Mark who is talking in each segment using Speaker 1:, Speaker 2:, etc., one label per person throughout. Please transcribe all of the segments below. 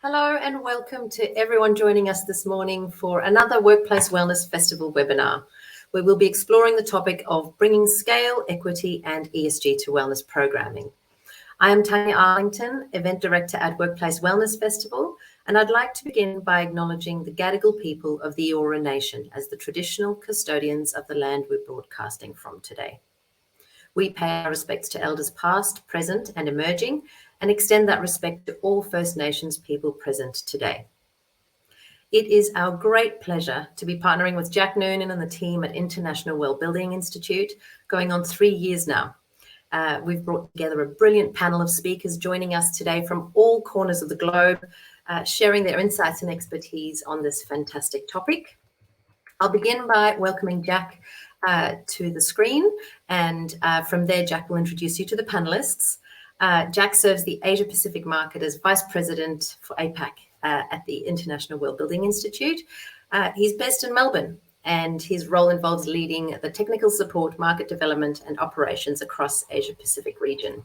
Speaker 1: Hello and welcome to everyone joining us this morning for another Workplace Wellness Festival webinar, where we'll be exploring the topic of bringing scale, equity and ESG to wellness programming. I am Tanya Arlington, Event Director at Workplace Wellness Festival, and I'd like to begin by acknowledging the Gadigal people of the Eora Nation as the traditional custodians of the land we're broadcasting from today. We pay our respects to elders past, present and emerging, and extend that respect to all First Nations people present today. It is our great pleasure to be partnering with Jack Noonan and the team at International Wellbeing Institute, going on 3 years now. We've brought together a brilliant panel of speakers joining us today from all corners of the globe, sharing their insights and expertise on this fantastic topic. I'll begin by welcoming Jack to the screen, and from there Jack will introduce you to the panelists. Jack serves the Asia Pacific market as Vice President for APAC at the International Wellbeing Institute. He's based in Melbourne, and his role involves leading the technical support, market development and operations across Asia Pacific region.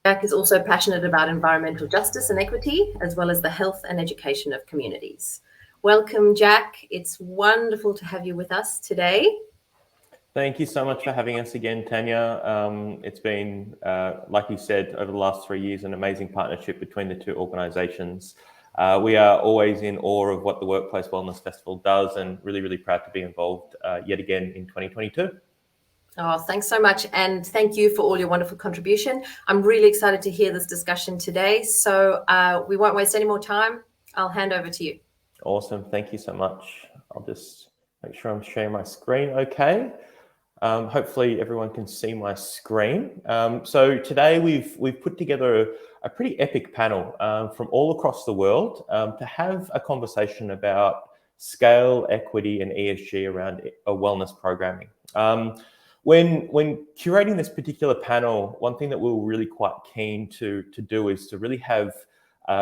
Speaker 1: Jack is also passionate about environmental justice and equity, as well as the health and education of communities. Welcome, Jack. It's wonderful to have you with us today.
Speaker 2: Thank you so much for having us again, Tanya. It's been, like you said, over the last 3 years, an amazing partnership between the two organisations. We are always in awe of what the Workplace Wellness Festival does, and really, really proud to be involved yet again in 2022.
Speaker 1: Oh, thanks so much. And thank you for all your wonderful contribution. I'm really excited to hear this discussion today. So we won't waste any more time. I'll hand over to you.
Speaker 2: Awesome. Thank you so much. I'll just make sure I'm sharing my screen okay. Hopefully everyone can see my screen. So today we've put together a pretty epic panel from all across the world to have a conversation about scale, equity and ESG around wellness programming. When curating this particular panel, one thing that we were really quite keen to do is to really have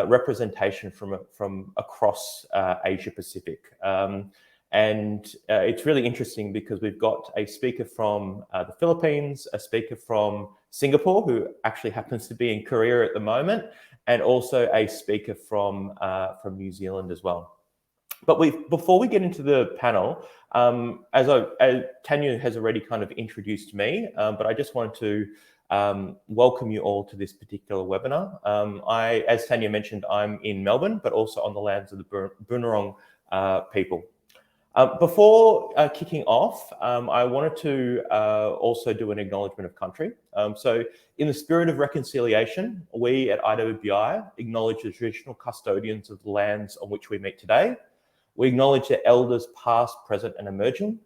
Speaker 2: representation from across Asia Pacific. And it's really interesting because we've got a speaker from the Philippines, a speaker from Singapore, who actually happens to be in Korea at the moment, and also a speaker from New Zealand as well. But before we get into the panel, as Tanya has already kind of introduced me, but I just wanted to welcome you all to this particular webinar. As Tanya mentioned, I'm in Melbourne, but also on the lands of the Boonwurrung people. Before kicking off, I wanted to also do an acknowledgement of country. So in the spirit of reconciliation, we at IWBI acknowledge the traditional custodians of the lands on which we meet today. We acknowledge their elders past, present and emerging.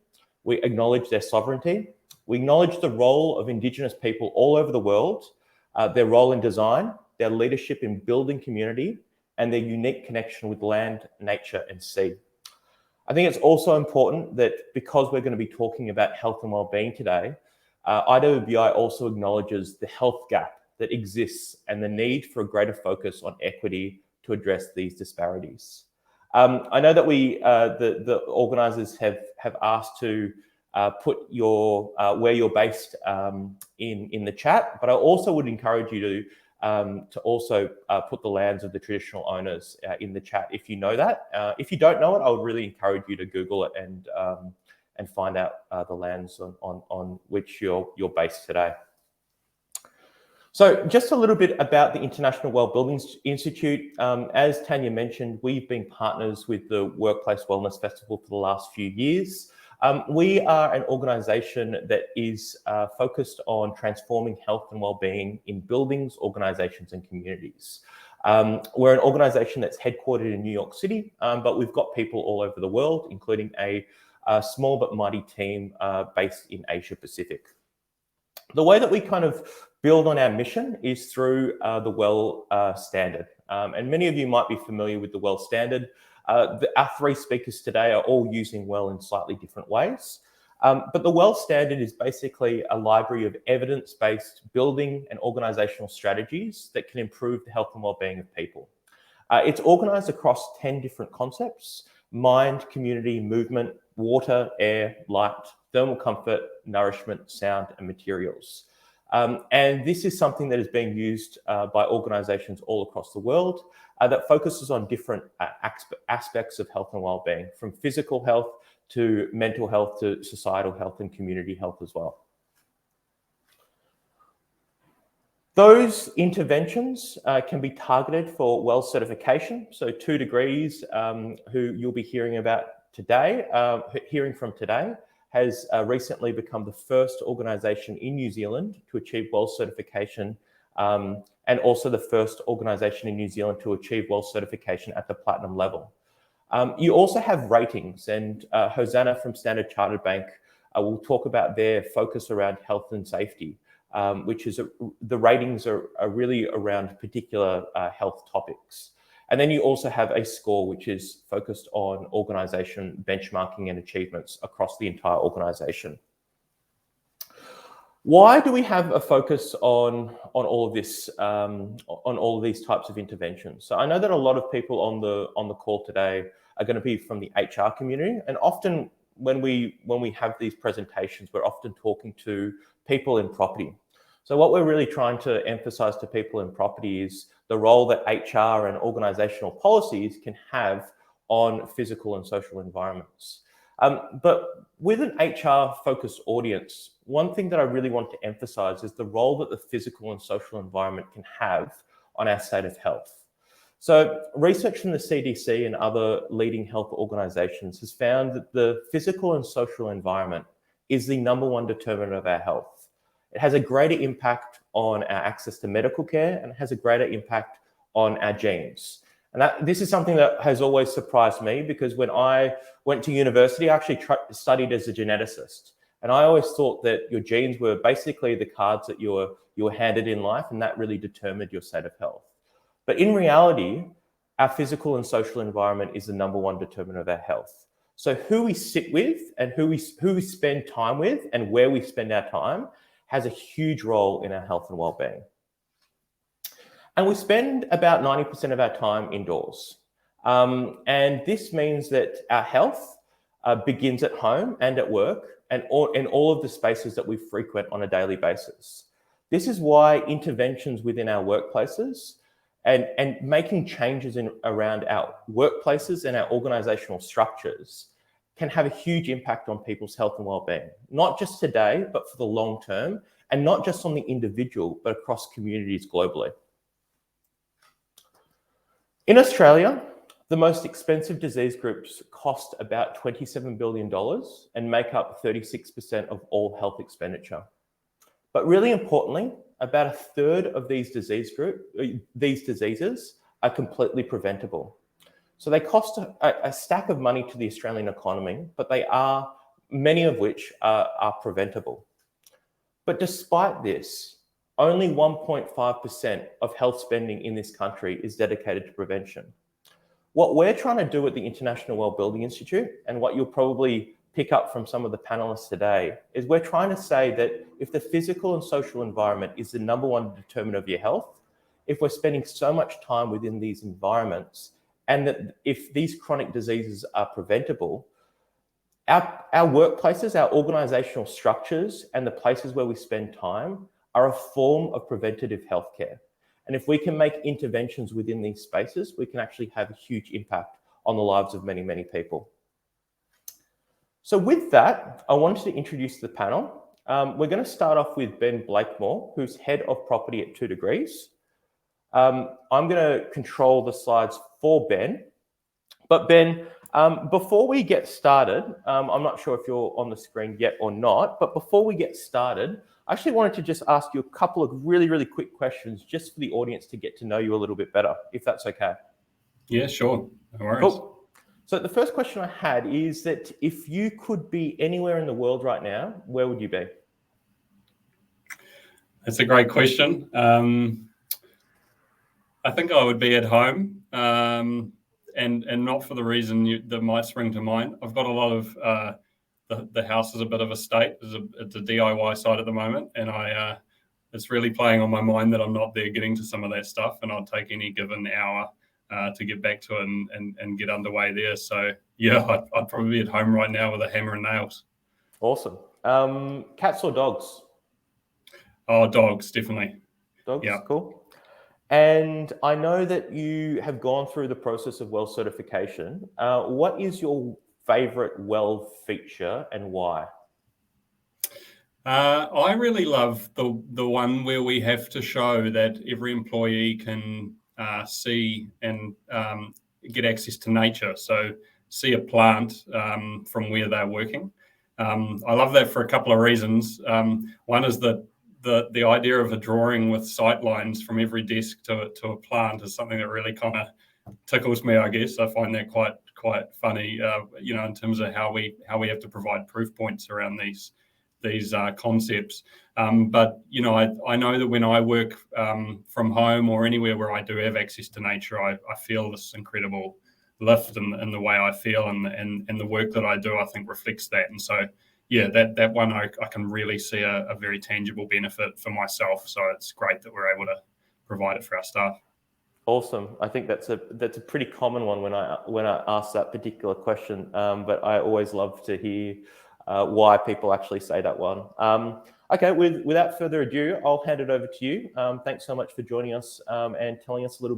Speaker 2: We acknowledge their sovereignty. We acknowledge the role of Indigenous people all over the world, their role in design, their leadership in building community and their unique connection with land, nature and sea. I think it's also important that because we're going to be talking about health and wellbeing today, IWBI also acknowledges the health gap that exists and the need for a greater focus on equity to address these disparities. I know that the organisers have asked to put your where you're based in the chat, but I also would encourage you to also put the lands of the traditional owners in the chat if you know that. If you don't know it, I would really encourage you to Google it and find out the lands on which you're based today. So just a little bit about the International Wellbeing Institute. As Tanya mentioned, we've been partners with the Workplace Wellness Festival for the last few years. We are an organisation that is focused on transforming health and wellbeing in buildings, organisations and communities. We're an organisation that's headquartered in New York City, but we've got people all over the world, including a small but mighty team based in Asia Pacific. The way that we kind of build on our mission is through the WELL standard. And many of you might be familiar with the WELL standard. Our 3 speakers today are all using WELL in slightly different ways. But the WELL standard is basically a library of evidence-based building and organisational strategies that can improve the health and wellbeing of people. It's organised across 10 different concepts: mind, community, movement, water, air, light, thermal comfort, nourishment, sound, and materials. And this is something that is being used by organisations all across the world that focuses on different aspects of health and wellbeing, from physical health to mental health to societal health and community health as well. Those interventions can be targeted for WELL certification. So 2 Degrees, who you'll be hearing about today, has recently become the first organisation in New Zealand to achieve WELL certification, and also the first organisation in New Zealand to achieve WELL certification at the platinum level. You also have ratings, and Hosanna from Standard Chartered Bank will talk about their focus around health and safety, which is the ratings are really around particular health topics. And then you also have a score which is focused on organisation benchmarking and achievements across the entire organisation. Why do we have a focus on all of this, on all of these types of interventions? So I know that a lot of people on the call today are going to be from the HR community, and often when we have these presentations, we're often talking to people in property. So what we're really trying to emphasise to people in property is the role that HR and organisational policies can have on physical and social environments. But with an HR-focused audience, one thing that I really want to emphasise is the role that the physical and social environment can have on our state of health. So research from the CDC and other leading health organisations has found that the physical and social environment is the #1 determinant of our health. It has a greater impact on our access to medical care, and it has a greater impact on our genes. And this is something that has always surprised me, because when I went to university, I actually studied as a geneticist. And I always thought that your genes were basically the cards that you were handed in life, and that really determined your state of health. But in reality, our physical and social environment is the #1 determinant of our health. So who we sit with and who we spend time with and where we spend our time has a huge role in our health and well-being. And we spend about 90% of our time indoors. And this means that our health begins at home and at work, and in all of the spaces that we frequent on a daily basis. This is why interventions within our workplaces and making changes around our workplaces and our organisational structures can have a huge impact on people's health and well-being, not just today, but for the long term, and not just on the individual, but across communities globally. In Australia, the most expensive disease groups cost about $27 billion and make up 36% of all health expenditure. But really importantly, about 1/3 of these diseases are completely preventable. So they cost a stack of money to the Australian economy, but many of which are preventable. But despite this, only 1.5% of health spending in this country is dedicated to prevention. What we're trying to do at the International Wellbeing Institute, and what you'll probably pick up from some of the panelists today, is we're trying to say that if the physical and social environment is the #1 determinant of your health, if we're spending so much time within these environments, and that if these chronic diseases are preventable, our workplaces, our organisational structures, and the places where we spend time are a form of preventative healthcare. And if we can make interventions within these spaces, we can actually have a huge impact on the lives of many, many people. So with that, I wanted to introduce the panel. We're going to start off with Ben Blakemore, who's head of property at 2 Degrees. I'm going to control the slides for Ben. But Ben, before we get started, I'm not sure if you're on the screen yet or not, but before we get started, I actually wanted to just ask you a couple of really, really quick questions just for the audience to get to know you a little bit better, if that's okay.
Speaker 3: Yeah, sure. No worries.
Speaker 2: Cool. So the first question I had is that if you could be anywhere in the world right now, where would you be?
Speaker 3: That's a great question. I think I would be at home, and not for the reason that might spring to mind. I've got a lot of the house is a bit of a state. It's a DIY site at the moment, and it's really playing on my mind that I'm not there getting to some of that stuff, and I'll take any given hour to get back to it and get underway there. So yeah, I'd probably be at home right now with a hammer and nails.
Speaker 2: Awesome. Cats or dogs?
Speaker 3: Oh, dogs, definitely.
Speaker 2: Dogs,
Speaker 3: Yeah.
Speaker 2: cool. And I know that you have gone through the process of WELL certification. What is your favorite WELL feature and why?
Speaker 3: I really love the one where we have to show that every employee can see and get access to nature. So see a plant from where they're working. I love that for a couple of reasons. One is that the idea of a drawing with sight lines from every desk to a plant is something that really kind of tickles me, I guess. I find that quite funny, in terms of how we have to provide proof points around these concepts. But I know that when I work from home or anywhere where I do have access to nature, I feel this incredible lift in the way I feel, and the work that I do, I think, reflects that. And so, yeah, that one I can really see a very tangible benefit for myself. So it's great that we're able to provide it for our staff.
Speaker 2: Awesome. I think that's a pretty common one when I ask that particular question. But I always love to hear why people actually say that one. Okay, without further ado, I'll hand it over to you. Thanks so much for joining us and telling us a little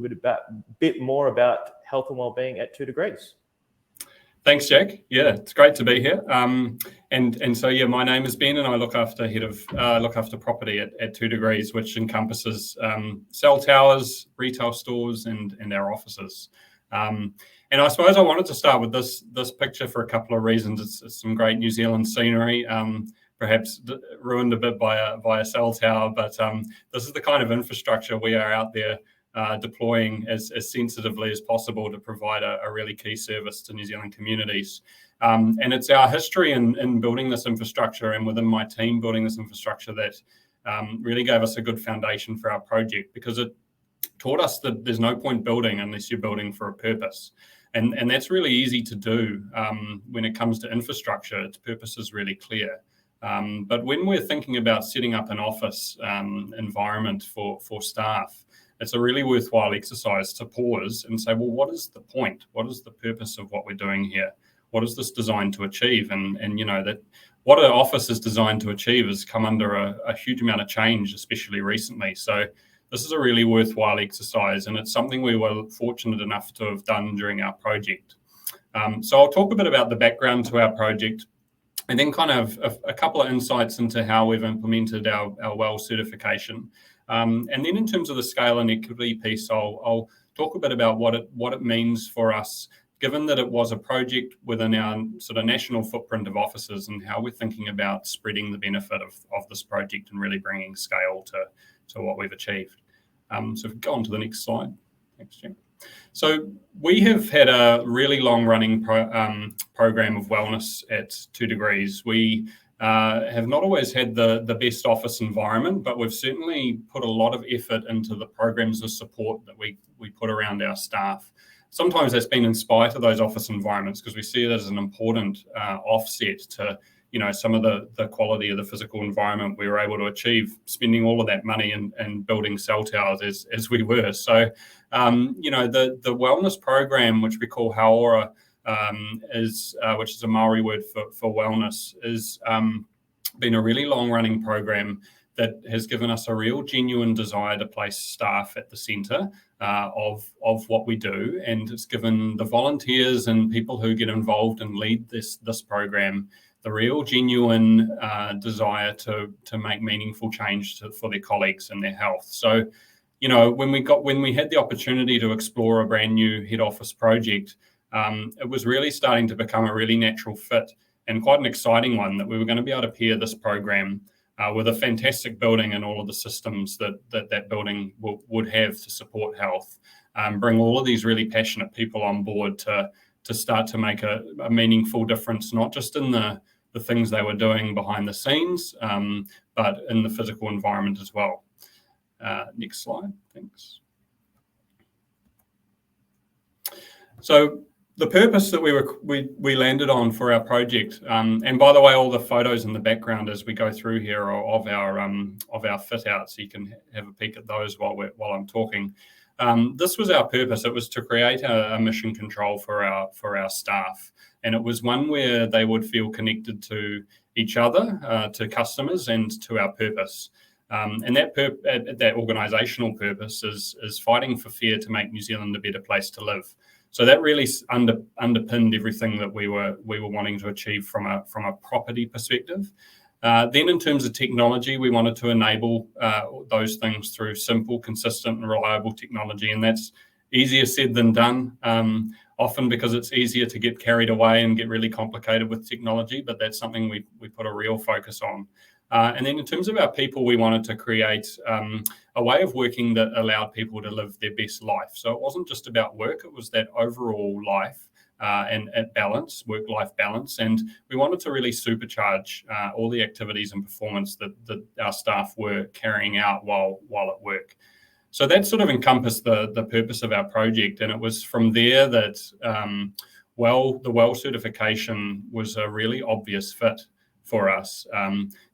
Speaker 2: bit more about health and wellbeing at 2 Degrees.
Speaker 3: Thanks, Jack. Yeah, it's great to be here. And so, yeah, my name is Ben, and I look after property at 2 Degrees, which encompasses cell towers, retail stores, and our offices. And I suppose I wanted to start with this picture for a couple of reasons. It's some great New Zealand scenery, perhaps ruined a bit by a cell tower, but this is the kind of infrastructure we are out there deploying as sensitively as possible to provide a really key service to New Zealand communities. And it's our history in building this infrastructure, and within my team building this infrastructure, that really gave us a good foundation for our project, because it taught us that there's no point building unless you're building for a purpose. And that's really easy to do when it comes to infrastructure. Its purpose is really clear. But when we're thinking about setting up an office environment for staff, it's a really worthwhile exercise to pause and say, well, what is the point? What is the purpose of what we're doing here? What is this designed to achieve? And that what an office is designed to achieve has come under a huge amount of change, especially recently. So this is a really worthwhile exercise, and it's something we were fortunate enough to have done during our project. So I'll talk a bit about the background to our project, and then kind of a couple of insights into how we've implemented our WELL certification. And then in terms of the scale and equity piece, I'll talk a bit about what it means for us, given that it was a project within our sort of national footprint of offices, and how we're thinking about spreading the benefit of this project and really bringing scale to what we've achieved. So if we go on to the next slide. Thanks, Jim. So we have had a really long-running program of wellness at 2 Degrees. We have not always had the best office environment, but we've certainly put a lot of effort into the programs of support that we put around our staff. Sometimes that's been in spite of those office environments, because we see it as an important offset to some of the quality of the physical environment we were able to achieve, spending all of that money and building cell towers as we were. So, the wellness program, which we call Haora, which is a Maori word for wellness, is been a really long-running program that has given us a real genuine desire to place staff at the centre of what we do, and it's given the volunteers and people who get involved and lead this program the real genuine desire to make meaningful change for their colleagues and their health. So, when we had the opportunity to explore a brand new head office project, it was really starting to become a really natural fit, and quite an exciting one, that we were going to be able to pair this program with a fantastic building and all of the systems that building would have to support health, bring all of these really passionate people on board to start to make a meaningful difference, not just in the things they were doing behind the scenes, but in the physical environment as well. Next slide, thanks. So the purpose that we landed on for our project, and by the way, all the photos in the background as we go through here are of our fit out, so you can have a peek at those while I'm talking. This was our purpose. It was to create a mission control for our staff, and it was one where they would feel connected to each other, to customers, and to our purpose. And that organisational purpose is fighting for fair to make New Zealand a better place to live. So that really underpinned everything that we were wanting to achieve from a property perspective. Then in terms of technology, we wanted to enable those things through simple, consistent and reliable technology. And that's easier said than done, often because it's easier to get carried away and get really complicated with technology, but that's something we put a real focus on. And then in terms of our people, we wanted to create a way of working that allowed people to live their best life. So it wasn't just about work, it was that overall life and balance, work-life balance. And we wanted to really supercharge all the activities and performance that our staff were carrying out while at work. So that sort of encompassed the purpose of our project. And it was from there that the WELL certification was a really obvious fit for us,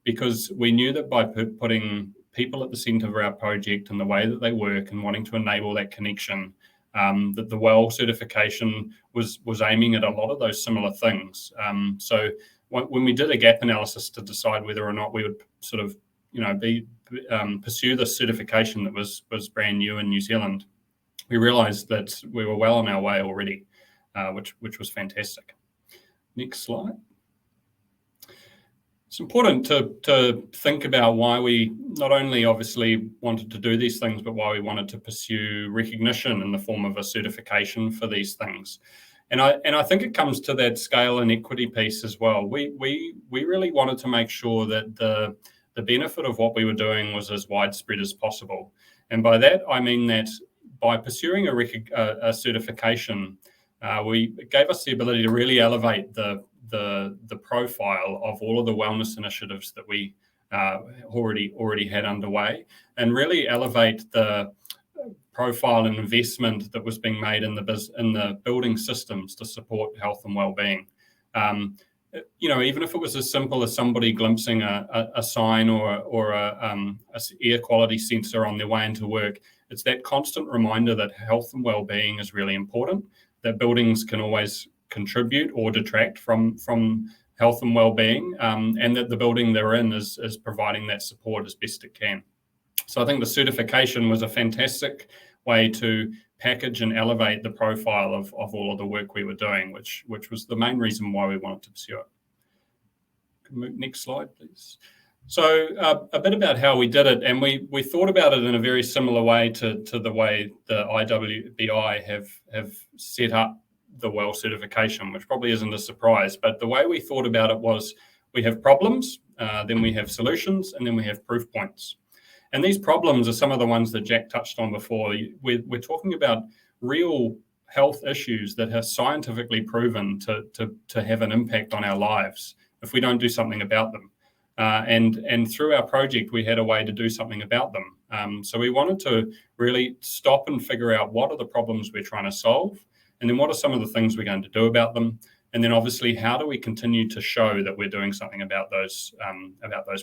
Speaker 3: because we knew that by putting people at the centre of our project and the way that they work and wanting to enable that connection, that the WELL certification was aiming at a lot of those similar things. So when we did a gap analysis to decide whether or not we would sort of, pursue the certification that was brand new in New Zealand, we realised that we were well on our way already, which was fantastic. Next slide. It's important to think about why we not only obviously wanted to do these things, but why we wanted to pursue recognition in the form of a certification for these things. And I think it comes to that scale and equity piece as well. We really wanted to make sure that the benefit of what we were doing was as widespread as possible. And by that, I mean that by pursuing a certification, it gave us the ability to really elevate the profile of all of the wellness initiatives that we already had underway, and really elevate the profile and investment that was being made in the building systems to support health and well-being. Even if it was as simple as somebody glimpsing a sign or a air quality sensor on their way into work, it's that constant reminder that health and well-being is really important, that buildings can always contribute or detract from health and well-being, and that the building they're in is providing that support as best it can. So I think the certification was a fantastic way to package and elevate the profile of all of the work we were doing, which was the main reason why we wanted to pursue it. Next slide, please. So a bit about how we did it, and we thought about it in a very similar way to the way the IWBI have set up the WELL certification, which probably isn't a surprise. But the way we thought about it was we have problems, then we have solutions, and then we have proof points. And these problems are some of the ones that Jack touched on before. We're talking about real health issues that have scientifically proven to have an impact on our lives if we don't do something about them. And through our project, we had a way to do something about them. So we wanted to really stop and figure out what are the problems we're trying to solve, and then what are some of the things we're going to do about them. And then obviously, how do we continue to show that we're doing something about those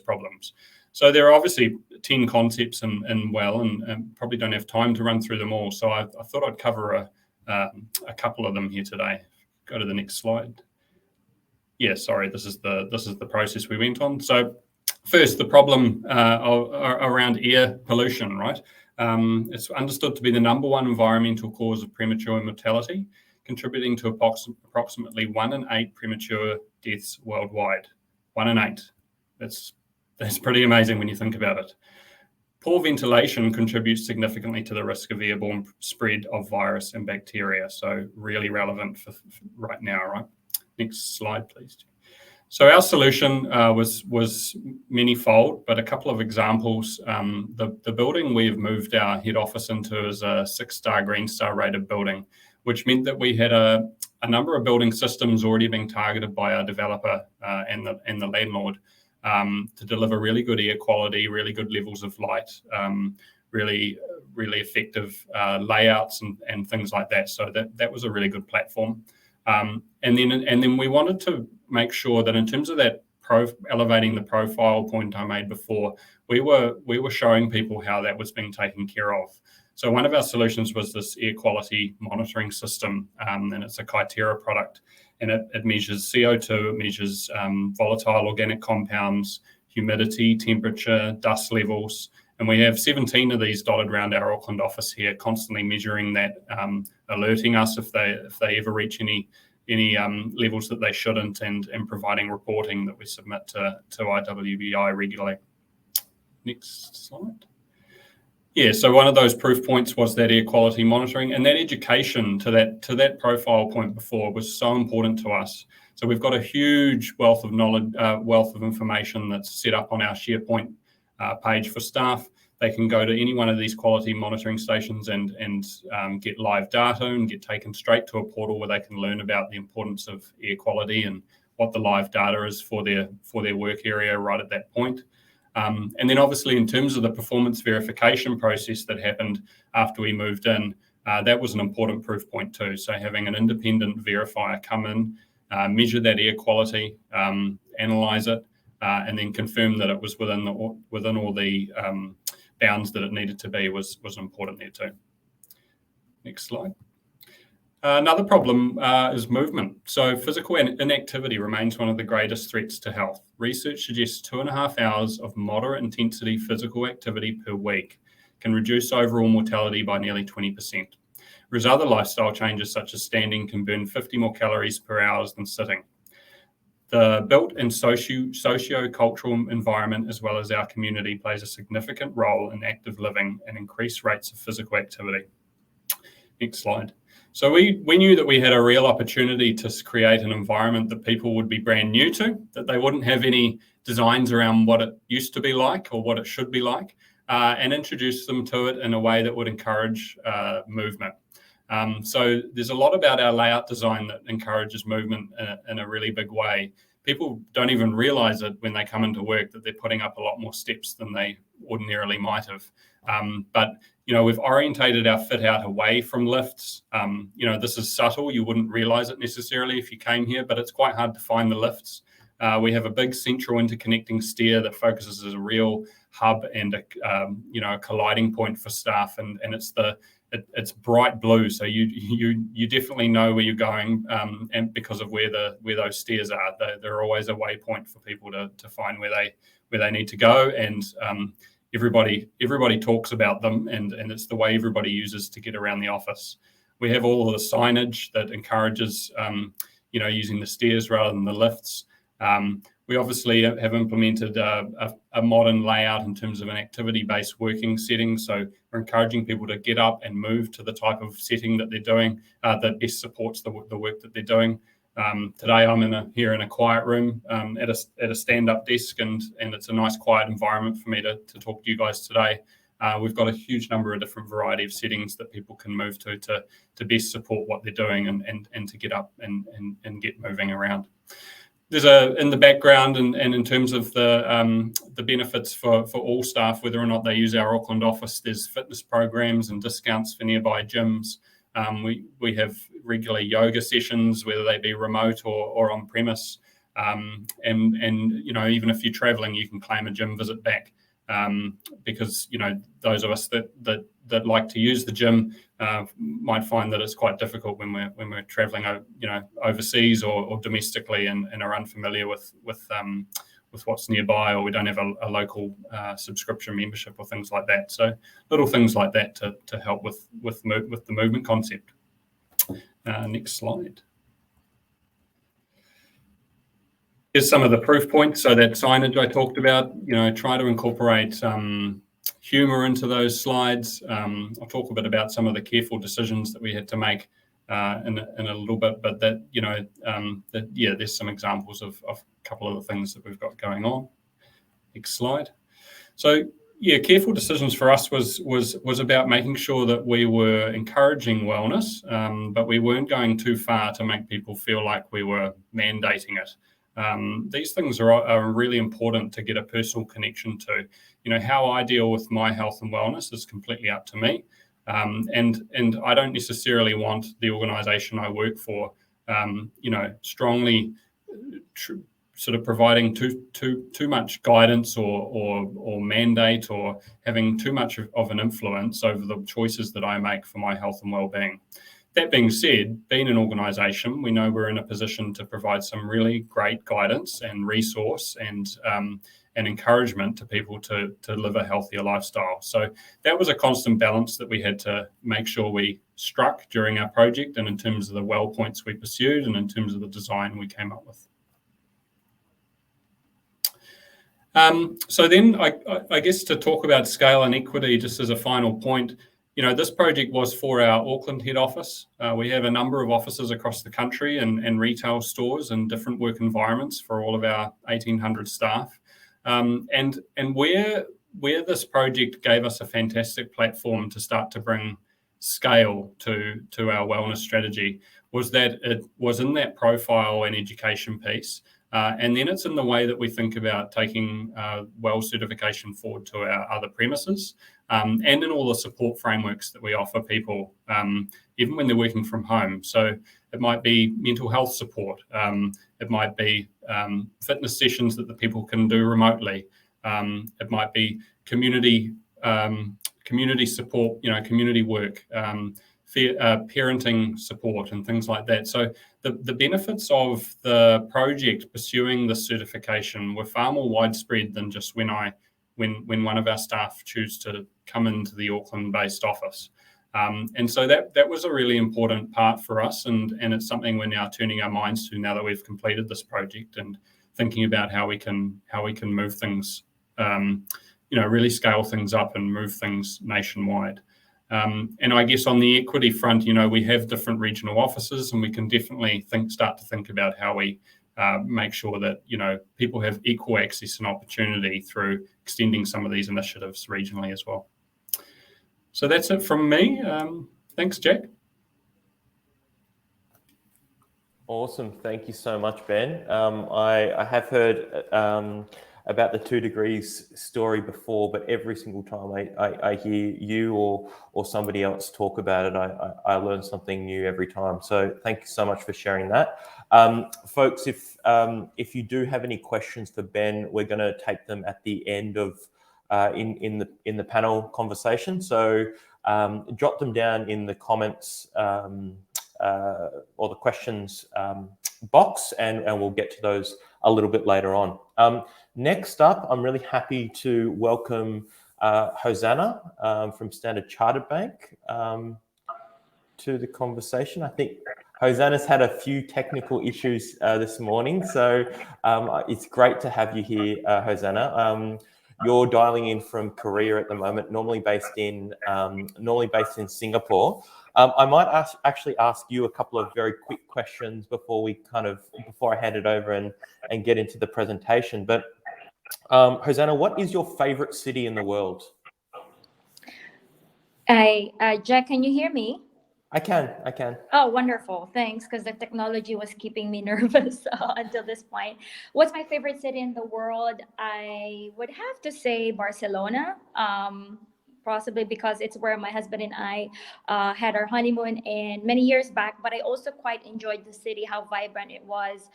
Speaker 3: problems? So there are obviously 10 concepts in WELL, and probably don't have time to run through them all. So I thought I'd cover a couple of them here today. Go to the next slide. Yeah, sorry, this is the process we went on. So first, the problem around air pollution, right? It's understood to be the number one environmental cause of premature mortality, contributing to approximately 1 in 8 premature deaths worldwide. 1 in 8. That's pretty amazing when you think about it. Poor ventilation contributes significantly to the risk of airborne spread of virus and bacteria. So really relevant for right now, right? Next slide, please. So our solution was many-fold, but a couple of examples. The building we've moved our head office into is a 6-star Green Star rated building, which meant that we had a number of building systems already being targeted by our developer and the landlord to deliver really good air quality, really good levels of light, really effective layouts and things like that. So that was a really good platform. And then we wanted to make sure that in terms of that elevating the profile point I made before, we were showing people how that was being taken care of. So one of our solutions was this air quality monitoring system, and it's a Kytera product, and it measures CO2, it measures volatile organic compounds, humidity, temperature, dust levels. And we have 17 of these dotted around our Auckland office here, constantly measuring that, alerting us if they ever reach any levels that they shouldn't, and providing reporting that we submit to IWBI regularly. Next slide. Yeah, so one of those proof points was that air quality monitoring, and that education to that profile point before was so important to us. So we've got a huge wealth of knowledge, wealth of information that's set up on our SharePoint page for staff. They can go to any one of these quality monitoring stations and get live data and get taken straight to a portal where they can learn about the importance of air quality and what the live data is for their work area right at that point. And then obviously in terms of the performance verification process that happened after we moved in, that was an important proof point too. So having an independent verifier come in, measure that air quality, analyse it, and then confirm that it was within all the bounds that it needed to be was important there too. Next slide. Another problem is movement. So physical inactivity remains one of the greatest threats to health. Research suggests 2.5 hours of moderate intensity physical activity per week can reduce overall mortality by nearly 20%. Whereas other lifestyle changes such as standing can burn 50 more calories per hour than sitting. The built and socio-cultural environment, as well as our community, plays a significant role in active living and increased rates of physical activity. Next slide. So we knew that we had a real opportunity to create an environment that people would be brand new to, that they wouldn't have any designs around what it used to be like or what it should be like, and introduce them to it in a way that would encourage movement. So there's a lot about our layout design that encourages movement in a really big way. People don't even realize it when they come into work that they're putting up a lot more steps than they ordinarily might have. But we've orientated our fit out away from lifts. This is subtle. You wouldn't realize it necessarily if you came here, but it's quite hard to find the lifts. We have a big central interconnecting stair that focuses as a real hub and a colliding point for staff, and it's bright blue, so you definitely know where you're going, and because of where those stairs are, they're always a waypoint for people to find where they need to go, and everybody talks about them, and it's the way everybody uses to get around the office. We have all of the signage that encourages using the stairs rather than the lifts. We obviously have implemented a modern layout in terms of an activity-based working setting. So we're encouraging people to get up and move to the type of setting that they're doing that best supports the work that they're doing. Today I'm here in a quiet room at a stand-up desk, and it's a nice quiet environment for me to talk to you guys today. We've got a huge number of different variety of settings that people can move to best support what they're doing and to get up and get moving around. There's in the background and in terms of the benefits for all staff, whether or not they use our Auckland office, there's fitness programs and discounts for nearby gyms. We have regular yoga sessions, whether they be remote or on premise. And even if you're traveling, you can claim a gym visit back. Because those of us that like to use the gym might find that it's quite difficult when we're traveling overseas or domestically and are unfamiliar with what's nearby, or we don't have a local subscription membership or things like that. So little things like that to help with the movement concept. Next slide. Here's some of the proof points. So that signage I talked about, try to incorporate humour into those slides. I'll talk a bit about some of the careful decisions that we had to make in a little bit, but there's some examples of a couple of the things that we've got going on. Next slide. So careful decisions for us was about making sure that we were encouraging wellness, but we weren't going too far to make people feel like we were mandating it. These things are really important to get a personal connection to. How I deal with my health and wellness is completely up to me. And I don't necessarily want the organisation I work for, strongly sort of providing too much guidance or mandate or having too much of an influence over the choices that I make for my health and wellbeing. That being said, being an organisation, we know we're in a position to provide some really great guidance and resource and and encouragement to people to live a healthier lifestyle. So that was a constant balance that we had to make sure we struck during our project, and in terms of the well points we pursued and in terms of the design we came up with. So then I guess to talk about scale and equity, just as a final point, this project was for our Auckland head office. We have a number of offices across the country and retail stores and different work environments for all of our 1,800 staff. And where this project gave us a fantastic platform to start to bring scale to our wellness strategy was that it was in that profile and education piece. And then it's in the way that we think about taking WELL certification forward to our other premises, and in all the support frameworks that we offer people, even when they're working from home. So it might be mental health support. It might be fitness sessions that the people can do remotely. It might be community support, community work, parenting support and things like that. So the benefits of the project pursuing the certification were far more widespread than just when one of our staff choose to come into the Auckland-based office. And so that was a really important part for us, and it's something we're now turning our minds to now that we've completed this project and thinking about how we can move things, really scale things up and move things nationwide. And I guess on the equity front, we have different regional offices, and we can definitely start to think about how we make sure that, people have equal access and opportunity through extending some of these initiatives regionally as well. So that's it from me. Thanks, Jack.
Speaker 2: Awesome. Thank you so much, Ben. I have heard about the 2 degrees story before, but every single time I hear you or somebody else talk about it, I learn something new every time. So thank you so much for sharing that. Folks, if you do have any questions for Ben, we're going to take them at the end of in the panel conversation. So jot them down in the comments or the questions box, and we'll get to those a little bit later on. Next up, I'm really happy to welcome Hosanna from Standard Chartered Bank to the conversation. I think Hosanna's had a few technical issues this morning, so it's great to have you here, Hosanna. You're dialing in from Korea at the moment, normally based in Singapore. I might actually ask you a couple of very quick questions before I hand it over and get into the presentation. But Hosanna, what is your favorite city in the world?
Speaker 4: Jack, can you hear me?
Speaker 2: I can.
Speaker 4: Oh, wonderful. Thanks, because the technology was keeping me nervous until this point. What's my favorite city in the world? I would have to say Barcelona, possibly because it's where my husband and I had our honeymoon and many years back. But I also quite enjoyed the city, how vibrant it was.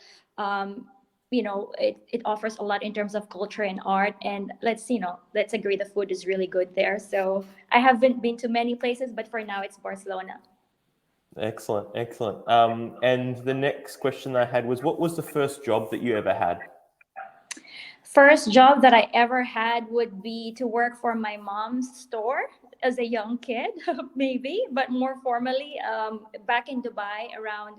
Speaker 4: It offers a lot in terms of culture and art, and let's agree the food is really good there. So I haven't been to many places, but for now it's Barcelona.
Speaker 2: Excellent. And the next question I had was, what was the first job that you ever had?
Speaker 4: First job that I ever had would be to work for my mom's store as a young kid, maybe, but more formally, back in Dubai around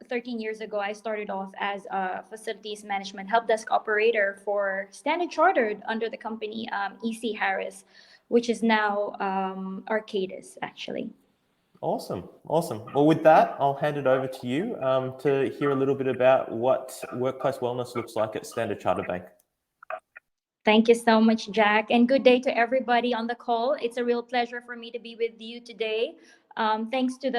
Speaker 4: 13 years ago, I started off as a facilities management help desk operator for Standard Chartered under the company EC Harris, which is now Arcadis, actually.
Speaker 2: Awesome. Well, with that, I'll hand it over to you to hear a little bit about what workplace wellness looks like at Standard Chartered Bank.
Speaker 4: Thank you so much, Jack, and good day to everybody on the call. It's a real pleasure for me to be with you today. Thanks to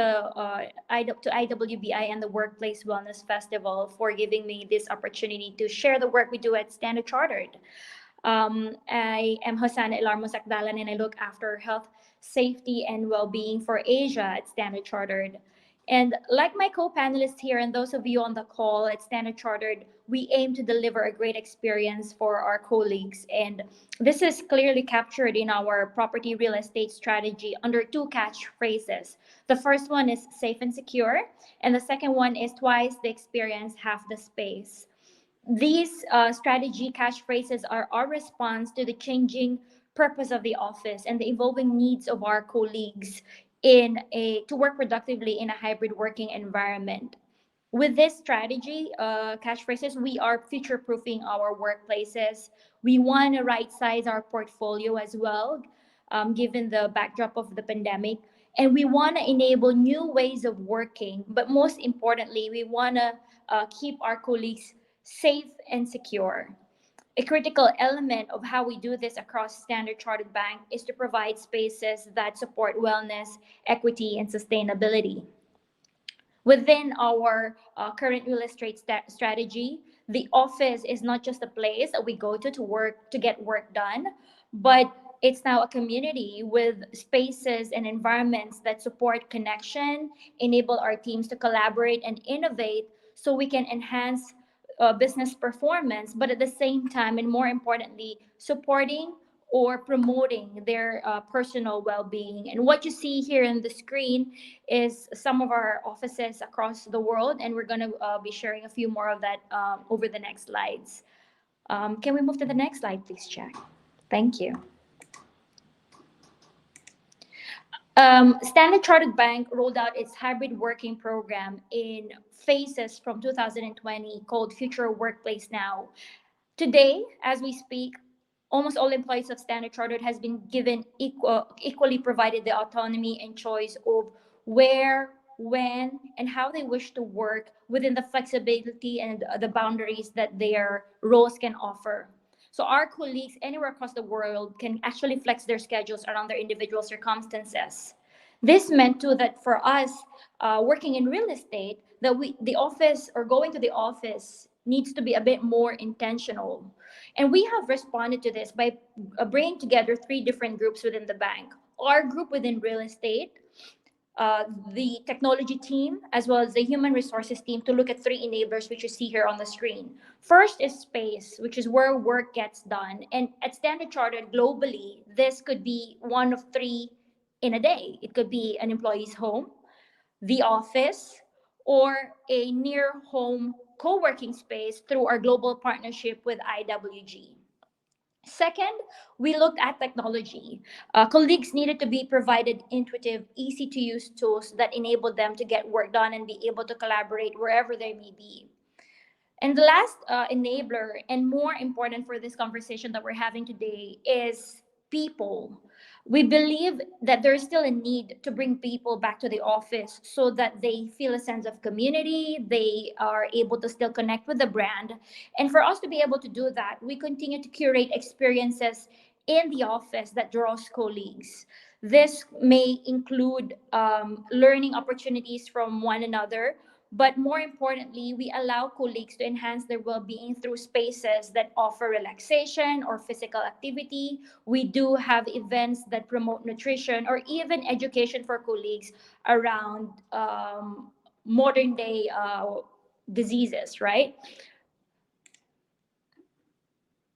Speaker 4: IWBI and the Workplace Wellness Festival for giving me this opportunity to share the work we do at Standard Chartered. I am Hosanna Elarmo, and I look after health, safety, and well-being for Asia at Standard Chartered. And like my co-panelists here and those of you on the call at Standard Chartered, we aim to deliver a great experience for our colleagues. And this is clearly captured in our property real estate strategy under 2 catchphrases. The first one is safe and secure, and the second one is twice the experience, half the space. These strategy catchphrases are our response to the changing purpose of the office and the evolving needs of our colleagues to work productively in a hybrid working environment. With this strategy, catchphrases, we are future-proofing our workplaces. We want to right-size our portfolio as well, given the backdrop of the pandemic. And we want to enable new ways of working. But most importantly, we want to keep our colleagues safe and secure. A critical element of how we do this across Standard Chartered Bank is to provide spaces that support wellness, equity, and sustainability. Within our current real estate strategy, the office is not just a place that we go to work to get work done, but it's now a community with spaces and environments that support connection, enable our teams to collaborate and innovate so we can enhance business performance, but at the same time, and more importantly, supporting or promoting their personal well-being. And what you see here on the screen is some of our offices across the world, and we're going to be sharing a few more of that over the next slides. Can we move to the next slide, please, Jack? Thank you. Standard Chartered Bank rolled out its hybrid working program in phases from 2020 called Future Workplace Now. Today, as we speak, almost all employees of Standard Chartered has been given equally provided the autonomy and choice of where, when, and how they wish to work within the flexibility and the boundaries that their roles can offer. So our colleagues anywhere across the world can actually flex their schedules around their individual circumstances. This meant too that for us working in real estate, that the office or going to the office needs to be a bit more intentional. And we have responded to this by bringing together 3 different groups within the bank. Our group within real estate, the technology team, as well as the human resources team, to look at 3 enablers, which you see here on the screen. First is space, which is where work gets done. And at Standard Chartered globally, this could be one of 3 in a day. It could be an employee's home, the office, or a near home co-working space through our global partnership with IWBI. Second, we looked at technology. Colleagues needed to be provided intuitive, easy-to-use tools that enabled them to get work done and be able to collaborate wherever they may be. And the last enabler, and more important for this conversation that we're having today, is people. We believe that there is still a need to bring people back to the office so that they feel a sense of community, they are able to still connect with the brand. And for us to be able to do that, we continue to curate experiences in the office that draws colleagues. This may include learning opportunities from one another, but more importantly, we allow colleagues to enhance their well-being through spaces that offer relaxation or physical activity. We do have events that promote nutrition or even education for colleagues around modern day diseases, right?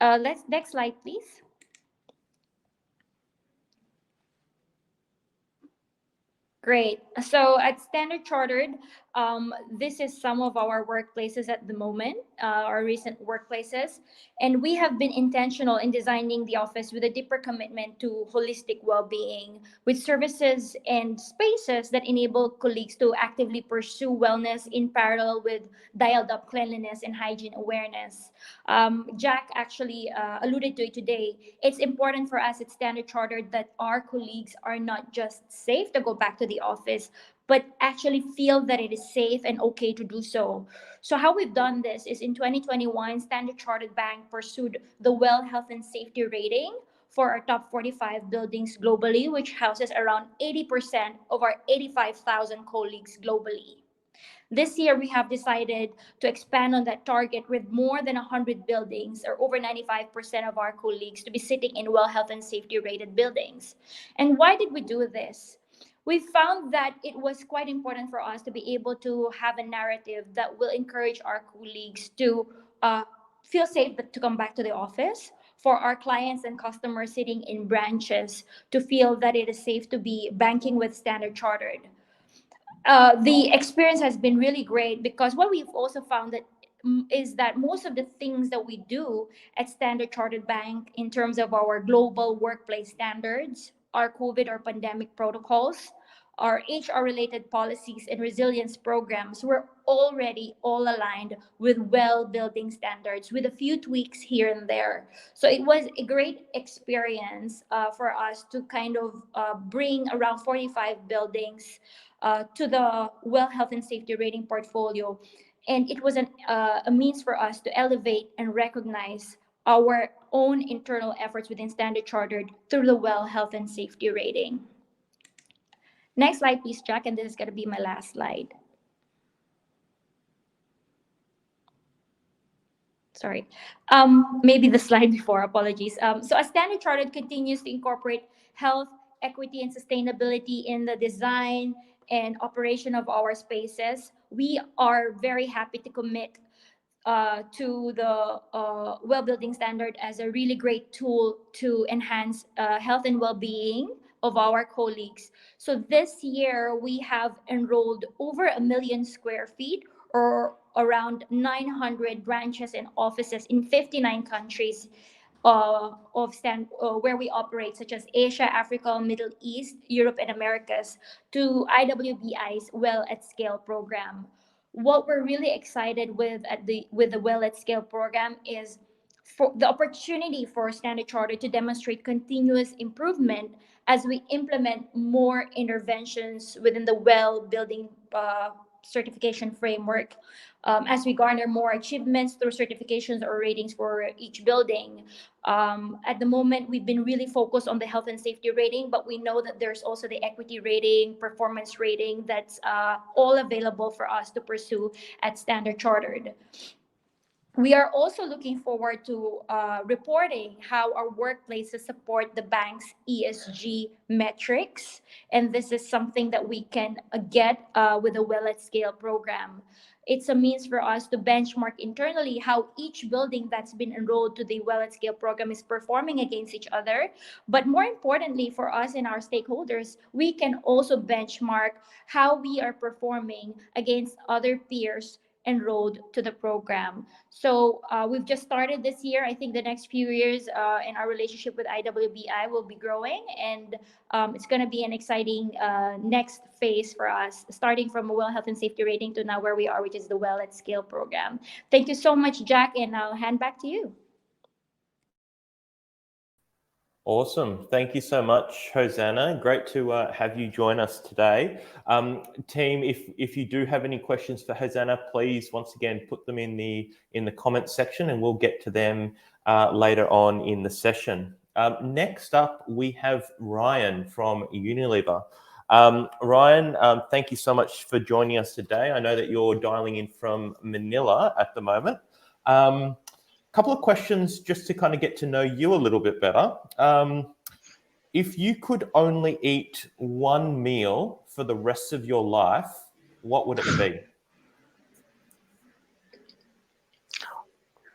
Speaker 4: Next slide, please. Great. So at Standard Chartered, this is some of our workplaces at the moment, our recent workplaces. And we have been intentional in designing the office with a deeper commitment to holistic well-being, with services and spaces that enable colleagues to actively pursue wellness in parallel with dialed-up cleanliness and hygiene awareness. Jack actually alluded to it today. It's important for us at Standard Chartered that our colleagues are not just safe to go back to the office, but actually feel that it is safe and okay to do so. So how we've done this is in 2021, Standard Chartered Bank pursued the Well Health and Safety rating for our top 45 buildings globally, which houses around 80% of our 85,000 colleagues globally. This year, we have decided to expand on that target with more than 100 buildings, or over 95% of our colleagues, to be sitting in Well Health and Safety rated buildings. And why did we do this? We found that it was quite important for us to be able to have a narrative that will encourage our colleagues to feel safe to come back to the office, for our clients and customers sitting in branches to feel that it is safe to be banking with Standard Chartered. The experience has been really great because what we've also found that is that most of the things that we do at Standard Chartered Bank in terms of our global workplace standards, our COVID or pandemic protocols, our HR related policies and resilience programs were already all aligned with well-building standards with a few tweaks here and there. So it was a great experience for us to kind of bring around 45 buildings to the Well Health and Safety Rating portfolio. And it was a means for us to elevate and recognize our own internal efforts within Standard Chartered through the Well Health and Safety Rating. Next slide, please, Jack, and this is going to be my last slide. Sorry, maybe the slide before, apologies. So as Standard Chartered continues to incorporate health, equity, and sustainability in the design and operation of our spaces, we are very happy to commit to the well-building standard as a really great tool to enhance health and well-being of our colleagues. So this year we have enrolled over 1 million square feet, or around 900 branches and offices in 59 countries where we operate, such as Asia, Africa, Middle East, Europe, and Americas, to IWBI's Well at Scale program. What we're really excited with the Well at Scale program is for the opportunity for Standard Chartered to demonstrate continuous improvement as we implement more interventions within the well-building certification framework, as we garner more achievements through certifications or ratings for each building. At the moment, we've been really focused on the health and safety rating, but we know that there's also the equity rating, performance rating that's all available for us to pursue at Standard Chartered. We are also looking forward to reporting how our workplaces support the bank's ESG metrics. And this is something that we can get with the Well at Scale program. It's a means for us to benchmark internally how each building that's been enrolled to the Well at Scale program is performing against each other. But more importantly for us and our stakeholders, we can also benchmark how we are performing against other peers enrolled to the program. So we've just started this year. I think the next few years in our relationship with IWBI will be growing, and it's going to be an exciting next phase for us, starting from a Well Health and Safety Rating to now where we are, which is the Well at Scale program. Thank you so much, Jack, and I'll hand back to you.
Speaker 2: Awesome. Thank you so much, Hosanna. Great to have you join us today. Team, if you do have any questions for Hosanna, please once again put them in the comments section, and we'll get to them later on in the session. Next up, we have Ryan from Unilever. Ryan, thank you so much for joining us today. I know that you're dialing in from Manila at the moment. Couple of questions just to kind of get to know you a little bit better. If you could only eat one meal for the rest of your life, what would it be?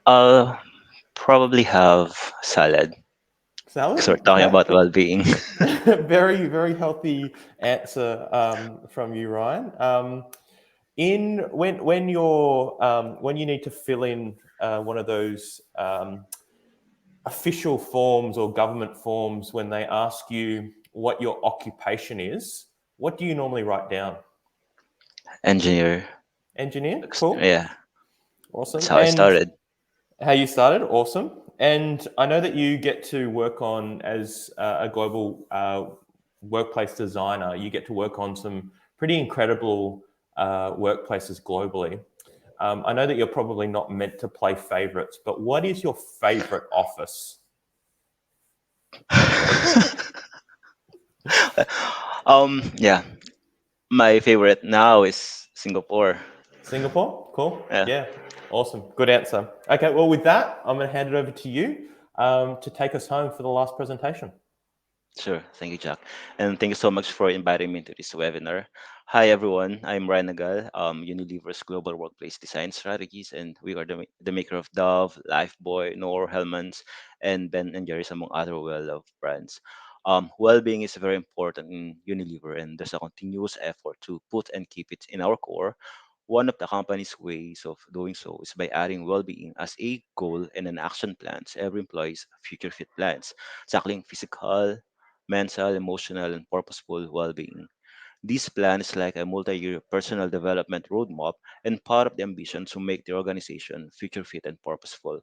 Speaker 5: I'll probably have salad.
Speaker 2: Salad?
Speaker 5: Because we're talking about well-being.
Speaker 2: Very, very healthy answer from you, Ryan. When you need to fill in one of those official forms or government forms, when they ask you what your occupation is, what do you normally write down?
Speaker 5: Engineer.
Speaker 2: Engineer? Cool.
Speaker 5: Yeah.
Speaker 2: Awesome.
Speaker 5: That's how I started.
Speaker 2: How you started? Awesome. And I know that you get to work on, as a global workplace designer, you get to work on some pretty incredible workplaces globally. I know that you're probably not meant to play favorites, but what is your favorite office?
Speaker 5: Yeah. My favorite now is Singapore.
Speaker 2: Singapore? Cool.
Speaker 5: Yeah.
Speaker 2: Yeah. Awesome. Good answer. Okay, well, with that, I'm going to hand it over to you to take us home for the last presentation.
Speaker 5: Sure. Thank you, Jack. And thank you so much for inviting me to this webinar. Hi, everyone. I'm Nagal, Unilever's Global Workplace Design Strategist, and we are the maker of Dove, Lifebuoy, Knorr, Hellmann's, and Ben & Jerry's, among other well-loved brands. Well-being is very important in Unilever, and there's a continuous effort to put and keep it in our core. One of the company's ways of doing so is by adding well-being as a goal and an action plan to every employee's future fit plans, tackling physical, mental, emotional, and purposeful well-being. This plan is like a multi-year personal development roadmap and part of the ambition to make the organization future fit and purposeful.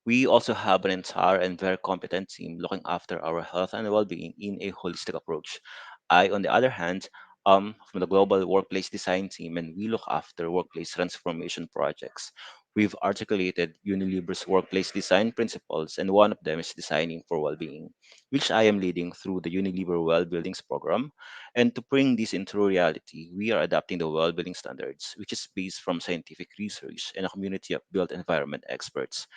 Speaker 5: We also have an entire and very competent team looking after our health and well-being in a holistic approach. I, on the other hand, from the global workplace design team, and we look after workplace transformation projects. We've articulated Unilever's workplace design principles, and one of them is designing for well-being, which I am leading through the Unilever Well-Buildings program. And to bring this into reality, we are adapting the well-being standards, which is based from scientific research and a community of built environment experts.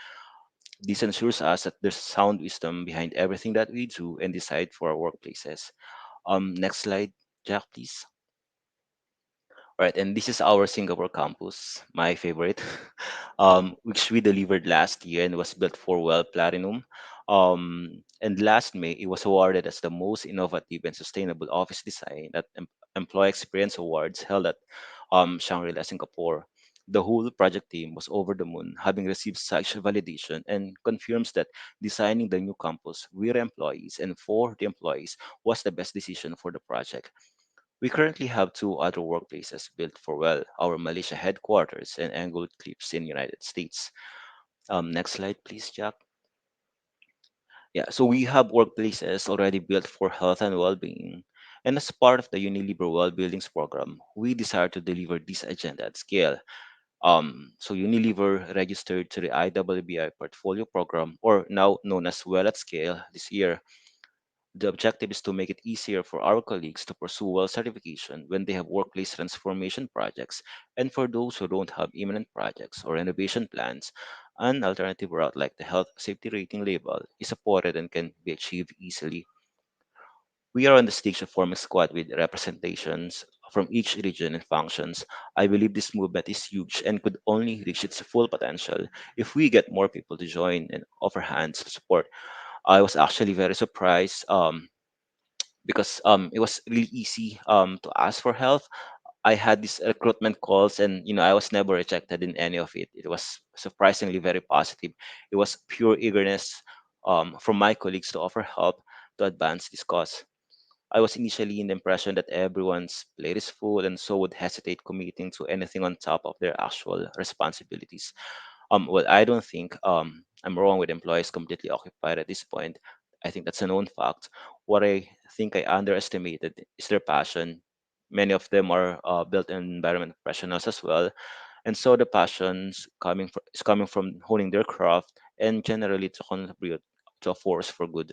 Speaker 5: This ensures us that there's sound wisdom behind everything that we do and decide for our workplaces. Next slide, Jack, please. All right, and this is our Singapore campus, my favorite, which we delivered last year and was built for Well Platinum. And last May, it was awarded as the most innovative and sustainable office design at Employee Experience Awards held at Shangri-La, Singapore. The whole project team was over the moon, having received such validation, and confirms that designing the new campus with employees and for the employees was the best decision for the project. We currently have two other workplaces built for Well, our Malaysia headquarters and Angle Clips in United States. Next slide, please, Jack. Yeah, so we have workplaces already built for health and well-being. And as part of the Unilever Well Buildings program, we desire to deliver this agenda at scale. So Unilever registered to the IWBI portfolio program, or now known as Well at Scale, this year. The objective is to make it easier for our colleagues to pursue well certification when they have workplace transformation projects, and for those who don't have imminent projects or innovation plans, an alternative route like the health safety rating label is supported and can be achieved easily. We are on the stage of forming squad with representations from each region and functions. I believe this movement is huge and could only reach its full potential if we get more people to join and offer hands to support. I was actually very surprised because it was really easy to ask for help. I had these recruitment calls, and I was never rejected in any of it. It was surprisingly very positive. It was pure eagerness from my colleagues to offer help to advance this cause. I was initially in the impression that everyone's plate is full and so would hesitate committing to anything on top of their actual responsibilities. Well, I don't think I'm wrong with employees completely occupied at this point. I think that's a known fact. What I think I underestimated is their passion. Many of them are built environment professionals as well, and so the passions is coming from honing their craft and generally to contribute to a force for good.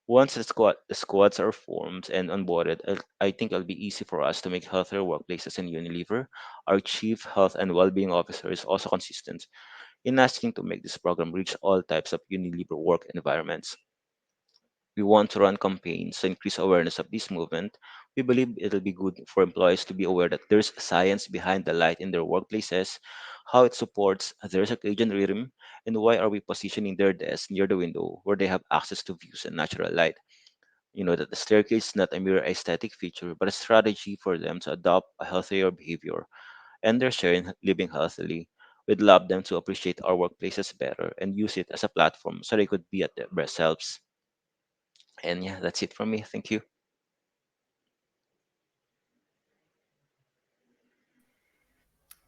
Speaker 5: Once the squads are formed and onboarded, I think it'll be easy for us to make healthier workplaces in Unilever. Our chief health and well-being officer is also consistent in asking to make this program reach all types of Unilever work environments. We want to run campaigns to increase awareness of this movement. We believe it'll be good for employees to be aware that there's science behind the light in their workplaces, how it supports their circadian rhythm, and why are we positioning their desk near the window where they have access to views and natural light. That the staircase is not a mere aesthetic feature, but a strategy for them to adopt a healthier behavior and they're sharing living healthily. We'd love them to appreciate our workplaces better and use it as a platform so they could be at their best selves. And yeah, that's it from me. Thank you.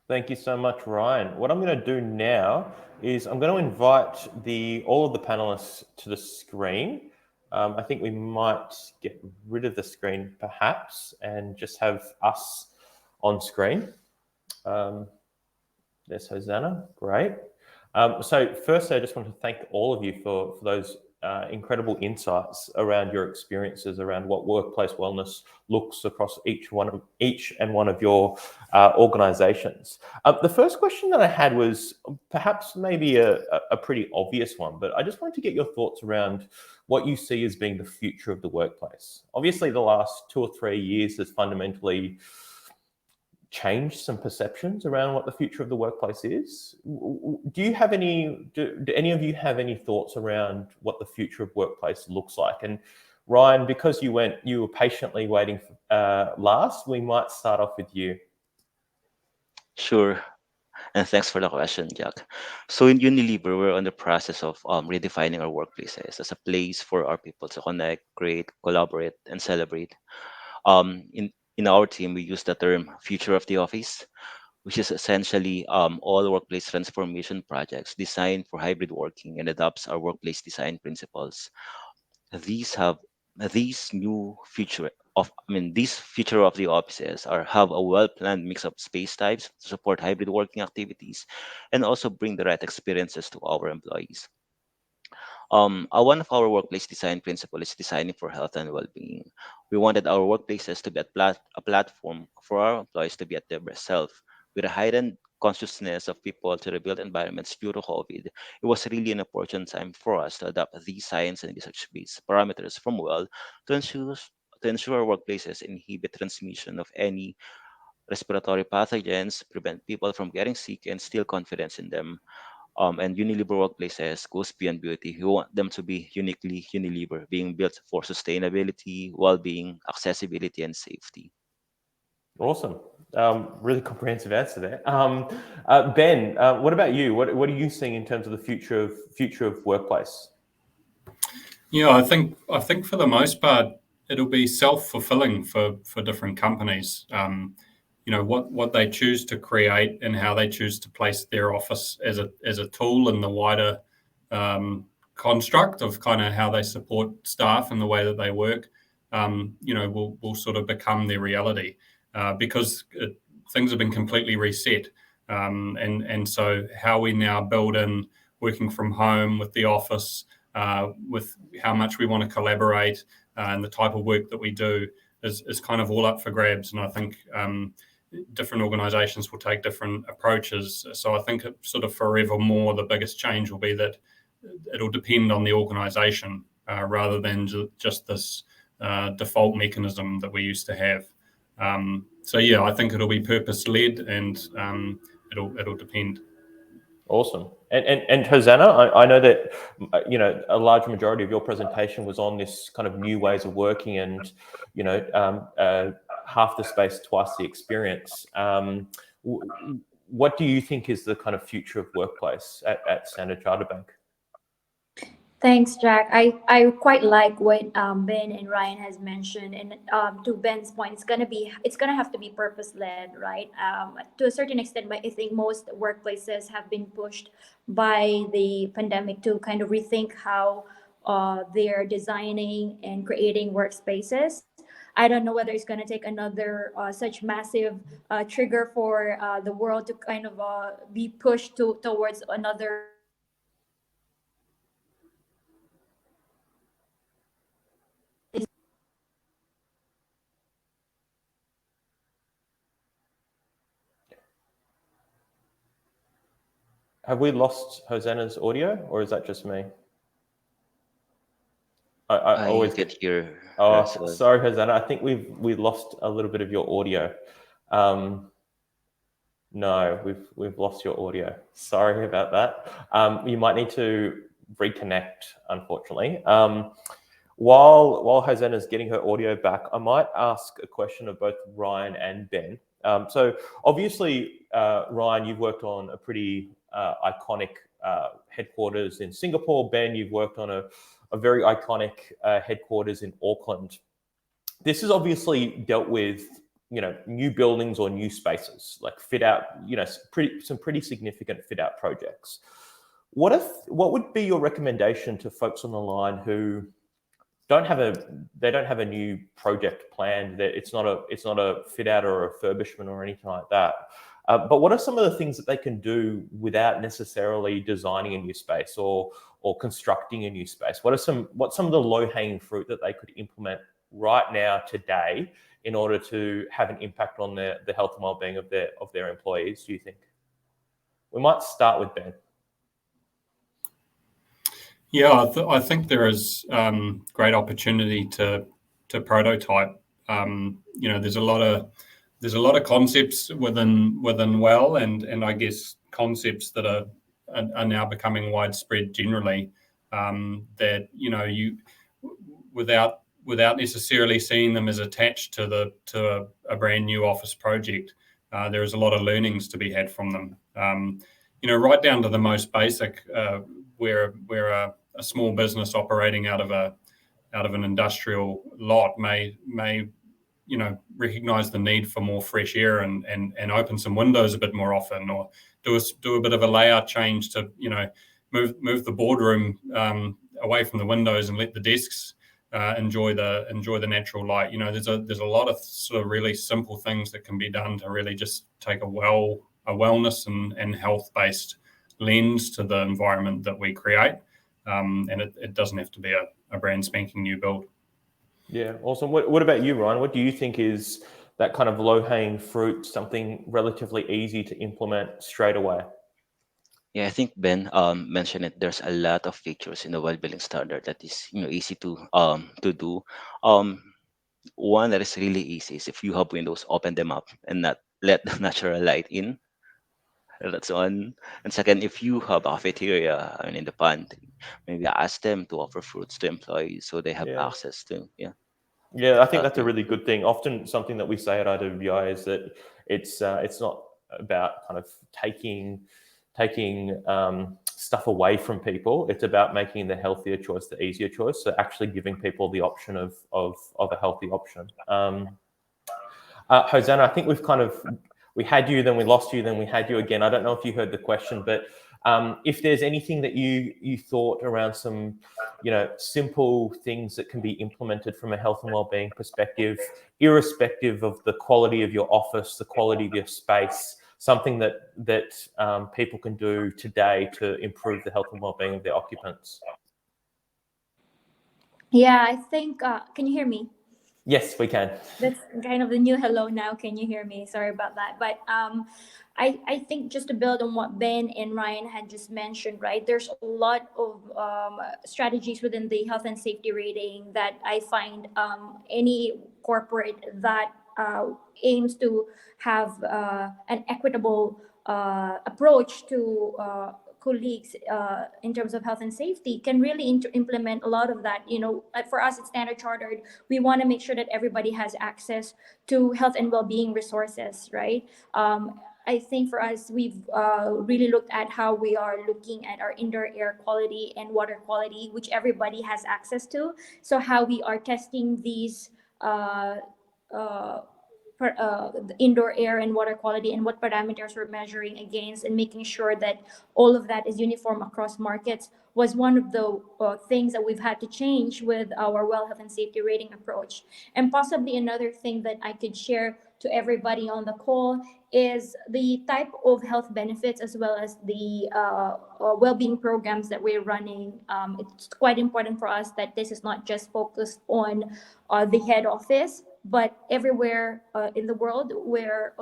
Speaker 2: Thank you so much, Ryan. What I'm going to do now is I'm going to invite all of the panelists to the screen. I think we might get rid of the screen perhaps and just have us on screen. There's Hosanna, great. So first, I just want to thank all of you for those incredible insights around your experiences around what workplace wellness looks across each and one of your organizations. The first question that I had was perhaps maybe a pretty obvious one, but I just wanted to get your thoughts around what you see as being the future of the workplace. Obviously, the last 2 or 3 years has fundamentally changed some perceptions around what the future of the workplace is. Do any of you have any thoughts around what the future of workplace looks like? And Ryan, because you were patiently waiting last, we might start off with you.
Speaker 5: Sure. And thanks for the question, Jack. So in Unilever, we're on the process of redefining our workplaces as a place for our people to connect, create, collaborate, and celebrate. In our team, we use the term "future of the office," which is essentially all workplace transformation projects designed for hybrid working and adopts our workplace design principles. These have these new feature these feature of the offices are have a well-planned mix of space types to support hybrid working activities and also bring the right experiences to our employees. One of our workplace design principle is designing for health and well-being. We wanted our workplaces to be a platform for our employees to be at their best self. With a heightened consciousness of people to rebuild environments due to COVID, it was really an opportune time for us to adopt these science and research-based parameters from well to ensure our workplaces inhibit transmission of any respiratory pathogens, prevent people from getting sick, and still confidence in them. And Unilever workplaces goes beyond beauty. We want them to be uniquely Unilever, being built for sustainability, well-being, accessibility, and safety.
Speaker 2: Awesome. Really comprehensive answer there. Ben, what about you? What are you seeing in terms of the future of workplace?
Speaker 3: Yeah, I think for the most part it'll be self-fulfilling for different companies. What they choose to create and how they choose to place their office as a tool in the wider construct of kind of how they support staff and the way that they work, will sort of become their reality because things have been completely reset. And so how we now build in working from home with the office, with how much we want to collaborate and the type of work that we do is kind of all up for grabs. And I think different organisations will take different approaches. So I think sort of forevermore, the biggest change will be that it'll depend on the organisation rather than just this default mechanism that we used to have. So yeah, I think it'll be purpose-led and it'll depend.
Speaker 2: Awesome. And Hosanna, I know that a large majority of your presentation was on this kind of new ways of working and half the space, twice the experience. What do you think is the kind of future of workplace at Standard Chartered Bank?
Speaker 4: Thanks, Jack. I quite like what Ben and Ryan has mentioned, and to Ben's point, it's gonna have to be purpose led, right? To a certain extent, but I think most workplaces have been pushed by the pandemic to kind of rethink how they're designing and creating workspaces. I don't know whether it's going to take another such massive trigger for the world to kind of be pushed towards another.
Speaker 2: Have we lost Hosanna's audio, or is that just me? I always
Speaker 5: get here.
Speaker 2: Oh, sorry, Hosanna. I think we lost a little bit of your audio. No, we've lost your audio. Sorry about that. You might need to reconnect, unfortunately. While Hosanna's getting her audio back, I might ask a question of both Ryan and Ben. So obviously, Ryan, you've worked on a pretty iconic headquarters in Singapore. Ben, you've worked on a very iconic headquarters in Auckland. This has obviously dealt with new buildings or new spaces, like fit out, some pretty significant fit out projects. What would be your recommendation to folks on the line who don't have a new project planned? That it's not a fit out or a refurbishment or anything like that. But what are some of the things that they can do without necessarily designing a new space or constructing a new space? What's some of the low hanging fruit that they could implement right now today in order to have an impact on the health and well-being of their employees, do you think? We might start with Ben.
Speaker 3: Yeah, I think there is great opportunity to prototype. There's a lot of concepts within Well, and I guess concepts that are now becoming widespread generally. That you without necessarily seeing them as attached to a brand new office project, There's a lot of learnings to be had from them. Right down to the most basic, where a small business operating out of an industrial lot may recognize the need for more fresh air and open some windows a bit more often, or do a bit of a layout change to move the boardroom away from the windows and let the desks enjoy the natural light. There's a lot of sort of really simple things that can be done to really just take a wellness and health-based lens to the environment that we create, and it doesn't have to be a brand spanking new build.
Speaker 2: Yeah, awesome. What about you, Ryan? What do you think is that kind of low-hanging fruit, something relatively easy to implement straight away?
Speaker 5: Yeah, I think Ben mentioned it. There's a lot of features in the well-being standard that is easy to do. One that is really easy is if you have windows, open them up and not let the natural light in. That's one. And second, if you have cafeteria in the pond, maybe ask them to offer fruits to employees so they have
Speaker 2: Yeah.
Speaker 5: access to. Yeah.
Speaker 2: Yeah, I think that's a really good thing. Often something that we say at IWBI is that it's not about kind of taking stuff away from people. It's about making the healthier choice the easier choice. So actually giving people the option of a healthy option. Hosanna, I think we had you, then we lost you, then we had you again. I don't know if you heard the question, but if there's anything that you thought around some, simple things that can be implemented from a health and wellbeing perspective, irrespective of the quality of your office, the quality of your space, something that people can do today to improve the health and wellbeing of their occupants.
Speaker 4: Yeah, I think, can you hear me?
Speaker 2: Yes, we can.
Speaker 4: That's kind of the new hello now. Can you hear me? Sorry about that. But I think just to build on what Ben and Ryan had just mentioned, right? There's a lot of strategies within the health and safety rating that I find any corporate that aims to have an equitable approach to colleagues in terms of health and safety can really implement a lot of that. Like for us at Standard Chartered, we want to make sure that everybody has access to health and well-being resources, right? I think for us, we've really looked at how we are looking at our indoor air quality and water quality, which everybody has access to. So how we are testing these the indoor air and water quality and what parameters we're measuring against, and making sure that all of that is uniform across markets was one of the things that we've had to change with our well health and safety rating approach. And possibly another thing that I could share to everybody on the call is the type of health benefits as well as the well-being programs that we're running. It's quite important for us that this is not just focused on the head office, but everywhere in the world where,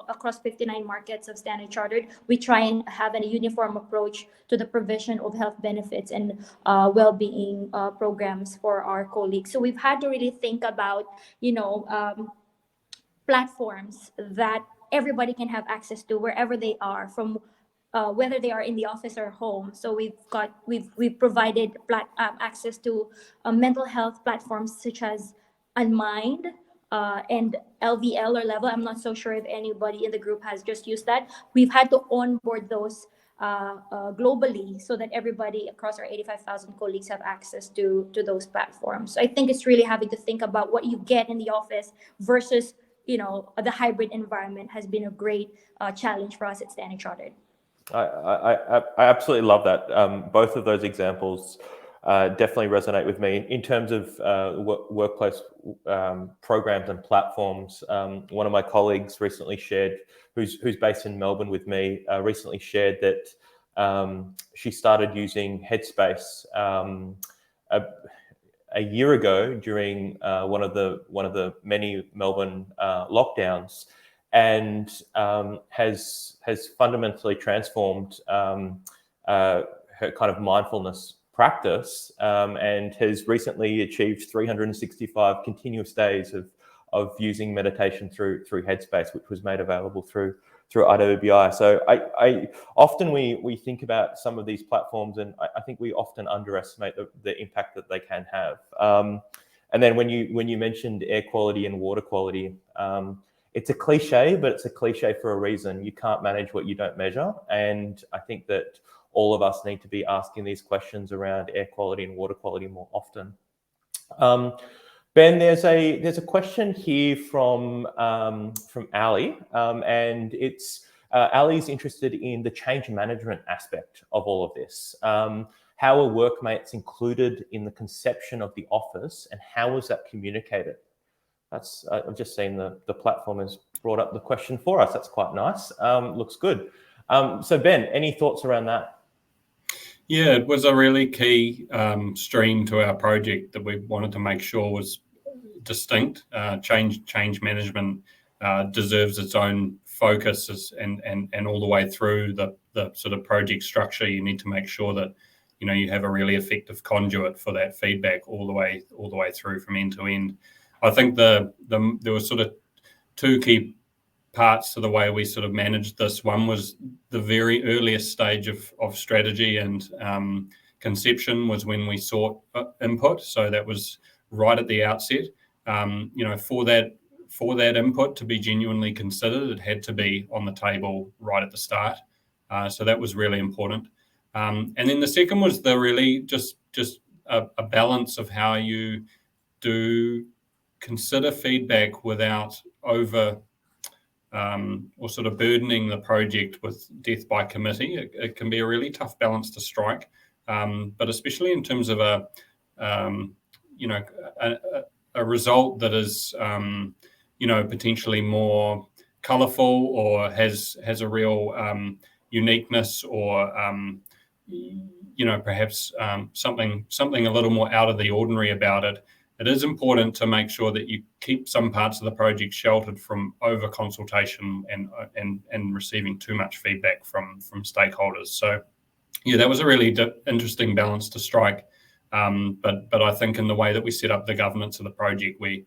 Speaker 4: across 59 markets of Standard Chartered, we try and have a uniform approach to the provision of health benefits and well-being programs for our colleagues. So we've had to really think about, platforms that everybody can have access to wherever they are, from whether they are in the office or home. So we've provided access to mental health platforms such as Unmind and LVL or Level. I'm not so sure if anybody in the group has just used that. We've had to onboard those globally so that everybody across our 85,000 colleagues have access to those platforms. So I think it's really having to think about what you get in the office versus the hybrid environment has been a great challenge for us at Standard Chartered.
Speaker 2: I absolutely love that. Both of those examples definitely resonate with me in terms of workplace programs and platforms. One of my colleagues recently shared, who's based in Melbourne with me, recently shared that she started using Headspace a year ago during one of the many Melbourne lockdowns, and has fundamentally transformed her kind of mindfulness practice, and has recently achieved 365 continuous days of using meditation through Headspace, which was made available through IWBI. So I often we think about some of these platforms, and I think we often underestimate the impact that they can have. And then when you mentioned air quality and water quality, it's a cliche, but it's a cliche for a reason. You can't manage what you don't measure. And I think that all of us need to be asking these questions around air quality and water quality more often. Ben, there's a question here from Ali, and it's Ali's interested in the change management aspect of all of this. How are workmates included in the conception of the office, and how was that communicated? That's I've just seen the platform has brought up the question for us. That's quite nice. Looks good. So Ben, any thoughts around that?
Speaker 3: Yeah, it was a really key stream to our project that we wanted to make sure was distinct. Change management deserves its own focus and all the way through the sort of project structure. You need to make sure that you have a really effective conduit for that feedback all the way through from end to end. I think there were sort of two key parts to the way we sort of managed this. One was the very earliest stage of strategy and conception was when we sought input. So that was right at the outset. For that input to be genuinely considered, it had to be on the table right at the start. So that was really important. And then the second was the really just a balance of how you do consider feedback without over or sort of burdening the project with death by committee. It can be a really tough balance to strike, but especially in terms of a result that is potentially more colourful or has a real uniqueness or perhaps something a little more out of the ordinary about it. It is important to make sure that you keep some parts of the project sheltered from over consultation and receiving too much feedback from stakeholders. So yeah, that was a really interesting balance to strike. But I think in the way that we set up the governance of the project, we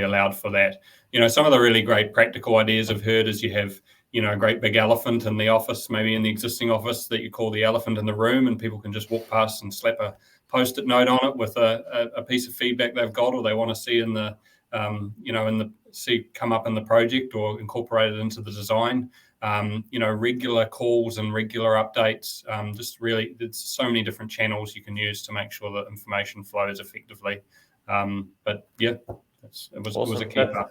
Speaker 3: allowed for that. Some of the really great practical ideas I've heard is you have a great big elephant in the office, maybe in the existing office that you call the elephant in the room, and people can just walk past and slap a Post-it note on it with a piece of feedback they've got or they want to see in the come up in the project or incorporated into the design. Regular calls and regular updates. Just really, there's so many different channels you can use to make sure that information flows effectively. But yeah, it was a key part.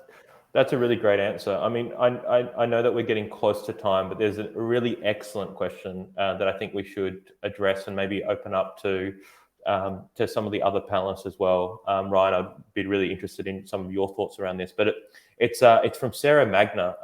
Speaker 2: That's a really great answer. I mean, I know that we're getting close to time, but there's a really excellent question that I think we should address and maybe open up to some of the other panelists as well. Ryan, I'd be really interested in some of your thoughts around this, but it's from Sarah Magna,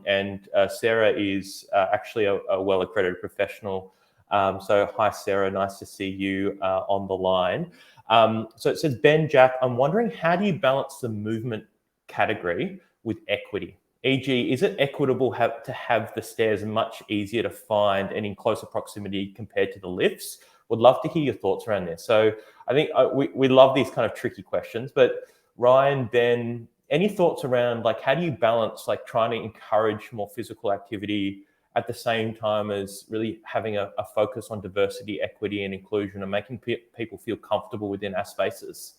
Speaker 2: and Sarah is actually a well-accredited professional. So hi, Sarah, nice to see you on the line. So it says, Ben, Jack, I'm wondering, how do you balance the movement category with equity? E.g., is it equitable to have the stairs much easier to find and in closer proximity compared to the lifts? Would love to hear your thoughts around this. So I think we love these kind of tricky questions, but Ryan, Ben, any thoughts around how do you balance trying to encourage more physical activity at the same time as really having a focus on diversity, equity and inclusion and making people feel comfortable within our spaces?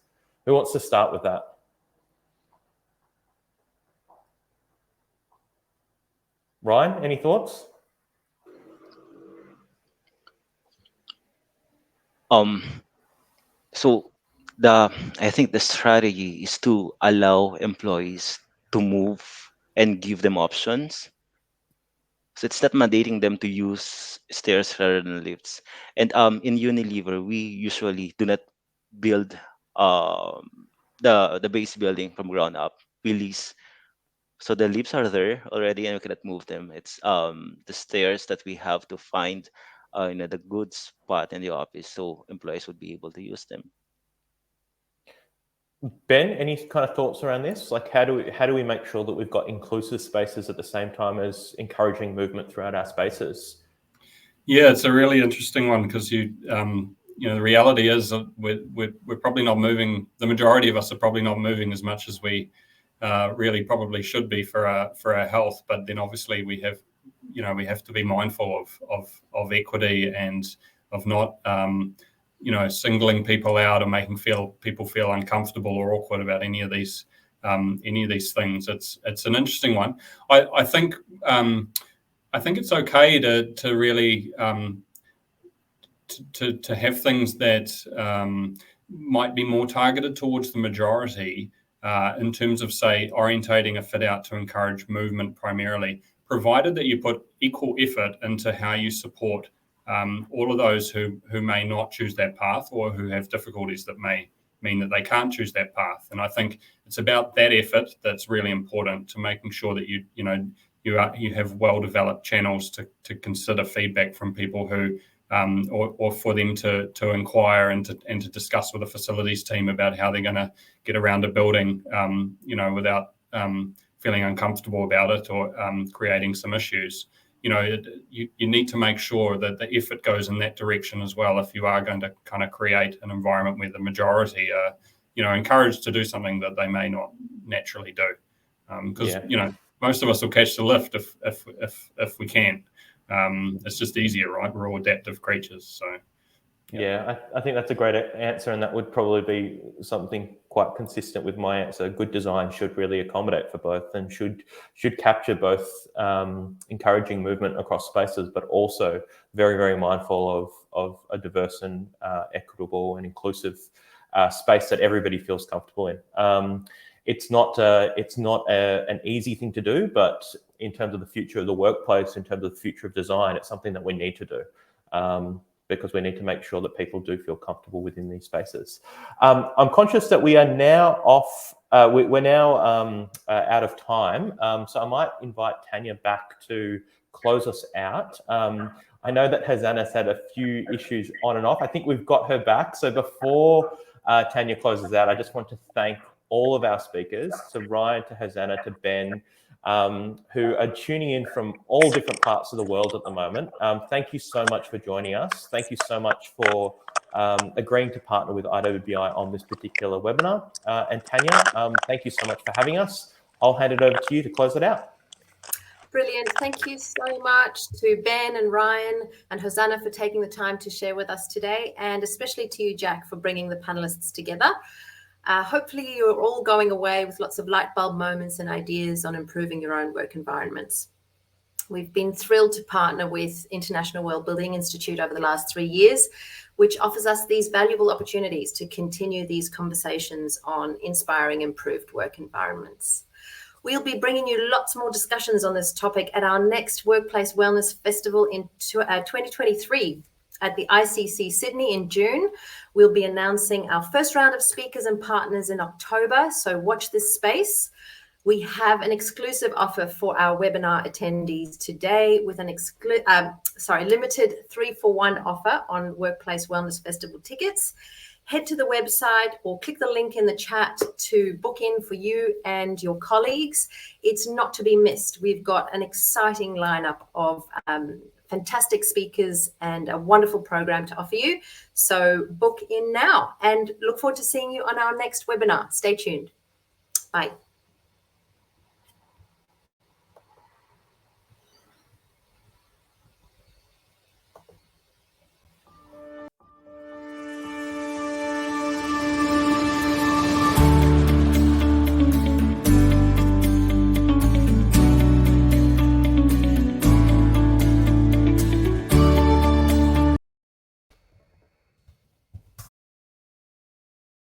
Speaker 2: Who wants to start with that? Ryan, any thoughts?
Speaker 5: So I think the strategy is to allow employees to move and give them options. So it's not mandating them to use stairs rather than lifts. And in Unilever, we usually do not build the base building from ground up. We lease. So the lifts are there already and we cannot move them. It's the stairs that we have to find the good spot in the office so employees would be able to use them.
Speaker 2: Ben, any kind of thoughts around this? How do we make sure that we've got inclusive spaces at the same time as encouraging movement throughout our spaces?
Speaker 3: Yeah, it's a really interesting one because the reality is that we're probably not moving. The majority of us are probably not moving as much as we really probably should be for our health. But then obviously we have to be mindful of equity and of not singling people out and making people feel uncomfortable or awkward about any of these any of these things. It's an interesting one. I think it's okay to really to have things that might be more targeted towards the majority in terms of, say, orientating a fit out to encourage movement primarily, provided that you put equal effort into how you support all of those who may not choose that path or who have difficulties that may mean that they can't choose that path. And I think it's about that effort that's really important, to making sure that you have well-developed channels to consider feedback from people who or for them to inquire and to discuss with the facilities team about how they're going to get around a building, without feeling uncomfortable about it or creating some issues. You need to make sure that the effort goes in that direction as well, if you are going to kind of create an environment where the majority are, encouraged to do something that they may not naturally do. Because most of us will catch the lift if we can. It's just easier, right? We're all adaptive creatures, so.
Speaker 2: Yeah, I think that's a great answer, and that would probably be something quite consistent with my answer. Good design should really accommodate for both, and should capture both encouraging movement across spaces, but also very, very mindful of a diverse and equitable and inclusive space that everybody feels comfortable in. It's not an easy thing to do, but in terms of the future of the workplace, in terms of the future of design, it's something that we need to do. Because we need to make sure that people do feel comfortable within these spaces. I'm conscious that we are now off, we're now out of time, so I might invite Tanya back to close us out. I know that Hosanna's had a few issues on and off. I think we've got her back. So before Tanya closes out, I just want to thank all of our speakers, to Ryan, to Hosanna, to Ben, who are tuning in from all different parts of the world at the moment. Thank you so much for joining us. Thank you so much for agreeing to partner with IWBI on this particular webinar. And Tanya, thank you so much for having us. I'll hand it over to you to close it out.
Speaker 1: Brilliant. Thank you so much to Ben and Ryan and Hosanna for taking the time to share with us today, and especially to you, Jack, for bringing the panelists together. Hopefully you're all going away with lots of light bulb moments and ideas on improving your own work environments. We've been thrilled to partner with International Wellbeing Institute over the last 3 years, which offers us these valuable opportunities to continue these conversations on inspiring improved work environments. We'll be bringing you lots more discussions on this topic at our next Workplace Wellness Festival in 2023. At the ICC Sydney in June. We'll be announcing our first round of speakers and partners in October, so watch this space. We have an exclusive offer for our webinar attendees today with an limited 3-for-1 offer on Workplace Wellness Festival tickets. Head to the website or click the link in the chat to book in for you and your colleagues. It's not to be missed. We've got an exciting lineup of fantastic speakers and a wonderful program to offer you. So book in now and look forward to seeing you on our next webinar. Stay tuned. Bye.